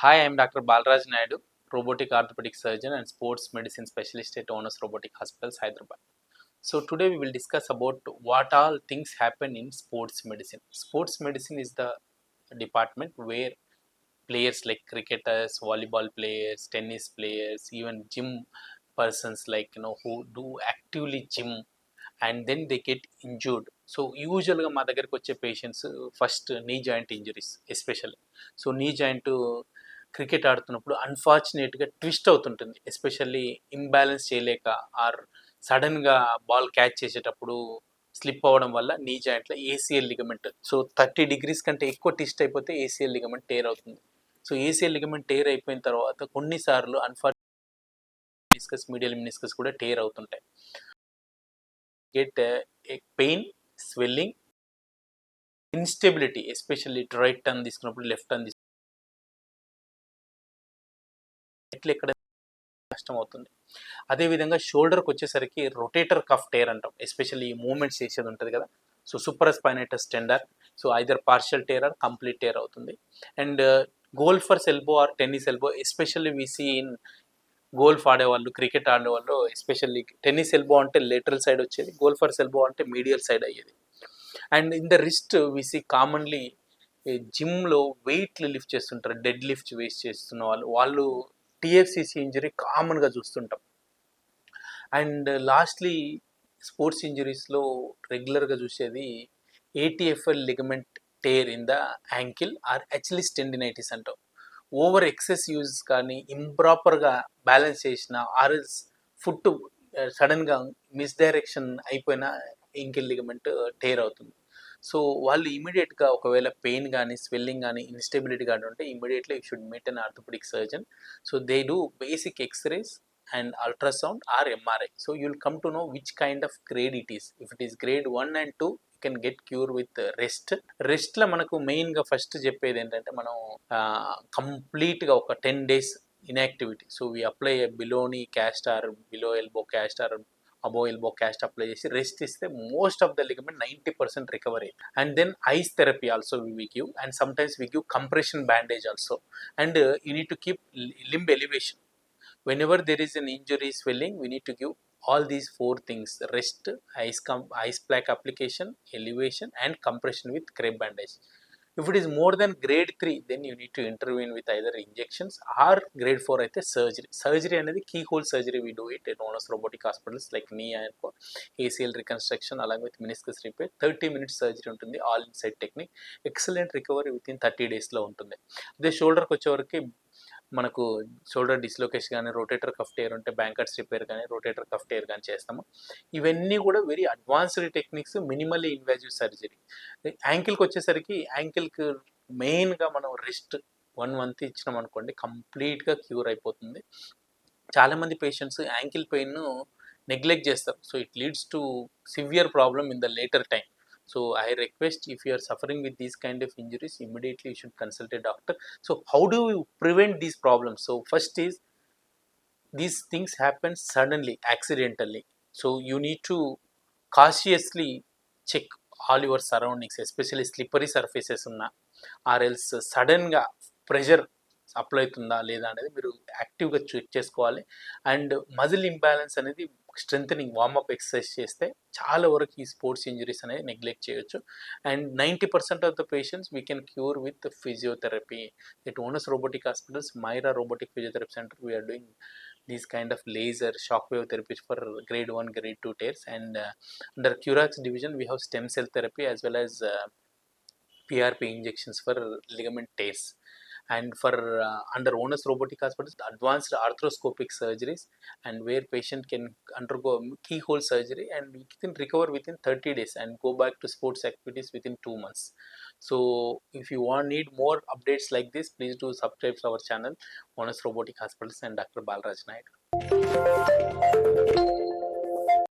Hi, I am Dr. Balraj Naidu, robotic orthopedic surgeon and sports medicine specialist at Owners Robotic Hospitals, Hyderabad. So today we will discuss about what all things happen in sports medicine. Sports medicine is the department where players like cricketers, volleyball players, tennis players, even gym persons who do actively gym and then they get injured. So యూజువల్గా మా దగ్గరికి వచ్చే patients first knee joint injuries especially. So knee joint cricket ఆడుతున్నప్పుడు అన్ఫార్చునేట్గా twist అవుతుంటుంది, especially imbalance చేయలేక are సడన్గా ball catch చేసేటప్పుడు slip అవ్వడం వల్ల నీ జాయింట్లో ఏసీఎల్ లిగమెంట్, సో 30 degrees కంటే ఎక్కువ ట్విస్ట్ అయిపోతే ఏసీఎల్ లిగమెంట్ టేర్ అవుతుంది. సో ఏసీఎల్ లిగమెంట్ టేర్ అయిపోయిన తర్వాత కొన్నిసార్లు అన్ఫార్చునేట్ మినిస్కస్, మీడియల్ మినిస్కస్ కూడా టేర్ అవుతుంటాయి. Get a pain, swelling, instability, especially right turn తీసుకున్నప్పుడు లెఫ్ట్ టర్న్ ఎక్కడ కష్టం అవుతుంది. అదేవిధంగా షోల్డర్కి వచ్చేసరికి రొటేటర్ కఫ్ టేర్ అంటాం, ఎస్పెషల్లీ మూమెంట్స్ చేసేది ఉంటుంది కదా. So supraspinatus tendon, so either partial tear or complete tear అవుతుంది. And golfer's elbow or tennis elbow, especially we see in golf ఆడేవాళ్ళు, క్రికెట్ ఆడేవాళ్ళు, ఎస్పెషల్లీ టెన్నిస్ ఎల్బో అంటే lateral side వచ్చేది, golfer's elbow అంటే medial side అయ్యేది. And in the wrist విసి commonly జిమ్లో వెయిట్లు లిఫ్ట్ చేస్తుంటారు, డెడ్ లిఫ్ట్ వేస్ట్ చేస్తున్న వాళ్ళు టిఎఫ్సిసి ఇంజరీ కామన్గా చూస్తుంటాం. అండ్ లాస్ట్లీ స్పోర్ట్స్ ఇంజరీస్లో రెగ్యులర్గా చూసేది ATFL ligament tear in the ankle or Achilles tendinitis అంటాం. ఓవర్ ఎక్సెస్ యూజ్ కానీ ఇంప్రాపర్గా బ్యాలెన్స్ చేసిన ఆర్ఎల్స్ ఫుట్ సడన్గా మిస్డైరెక్షన్ అయిపోయిన యాంకిల్ లిగమెంట్ టేర్ అవుతుంది. సో వాళ్ళు ఇమీడియట్గా ఒకవేళ పెయిన్ కానీ స్వెల్లింగ్ కానీ ఇన్స్టెబిలిటీ కానీ ఉంటే immediately you should meet an orthopaedic surgeon. So they do basic x-rays and ultrasound or MRI. So you will come to know which kind of grade it is. If it is grade 1 and 2, you can get cure with rest. రెస్ట్లో మనకు మెయిన్గా first చెప్పేది ఏంటంటే మనం కంప్లీట్గా ఒక 10 days inactivity. So we apply below knee cast or below elbow cast or above elbow cast apply చేసి rest ఇస్తే most of the ligament 90% recovery. And then ice therapy also we give, and sometimes we give compression bandage also. And you need to keep limb elevation. Whenever there is an injury swelling, we need to give all these 4 things: rest, ice pack application, elevation and compression with crepe bandage. If it is more than grade 3, then you need to intervene with either injections or grade 4 అయితే surgery అనేది key hole surgery we do it at Owners Robotic Hospitals like knee and ACL reconstruction along with meniscus repair. 30 minutes surgery ఉంటుంది, all inside technique, excellent recovery within 30 days లో ఉంటుంది. అదే షోల్డర్కి వచ్చేవరకు మనకు shoulder dislocation కానీ, rotator cuff tear ఉంటే Bankart's repair కానీ, రొటేటర్ కఫ్ టేర్ కానీ చేస్తాము. ఇవన్నీ కూడా very advanced techniques, minimally invasive surgery. యాంకిల్కి వచ్చేసరికి యాంకిల్కి మెయిన్గా మనం రెస్ట్ 1 month ఇచ్చినాం అనుకోండి, కంప్లీట్గా క్యూర్ అయిపోతుంది. చాలామంది పేషెంట్స్ యాంకిల్ పెయిన్ నెగ్లెక్ట్ చేస్తారు. So it leads to severe problem in the later time. So I request, if you are suffering with these kind of injuries, immediately you should consult a doctor. So how do you prevent these problems? So first is, these things happen suddenly, accidentally. So you need to cautiously check all your surroundings, especially slippery surfaces unna, or else sudden ga pressure apply అవుతుందా లేదా అనేది మీరు యాక్టివ్గా check చేసుకోవాలి. And muscle imbalance అనేది strengthening warmup exercise చేస్తే చాలా వరకు ఈ స్పోర్ట్స్ ఇంజరీస్ అనేది నెగ్లెక్ట్ చేయొచ్చు. And 90% of the patients we can cure with physiotherapy. At owners robotic hospitals, Myra robotic physiotherapy centre, we're doing these kind of laser shockwave therapy for grade 1, grade 2 tears. And under Curax division we have stem cell therapy as well as PRP injections for ligament tears. And for under Owners Robotic Hospitals, advanced arthroscopic surgeries, and where patient can undergo keyhole surgery and we can recover within 30 days and go back to sports activities within 2 months. So if you need more updates like this, please do subscribe to our channel Owners Robotic Hospitals and Dr. Balraj Naidu.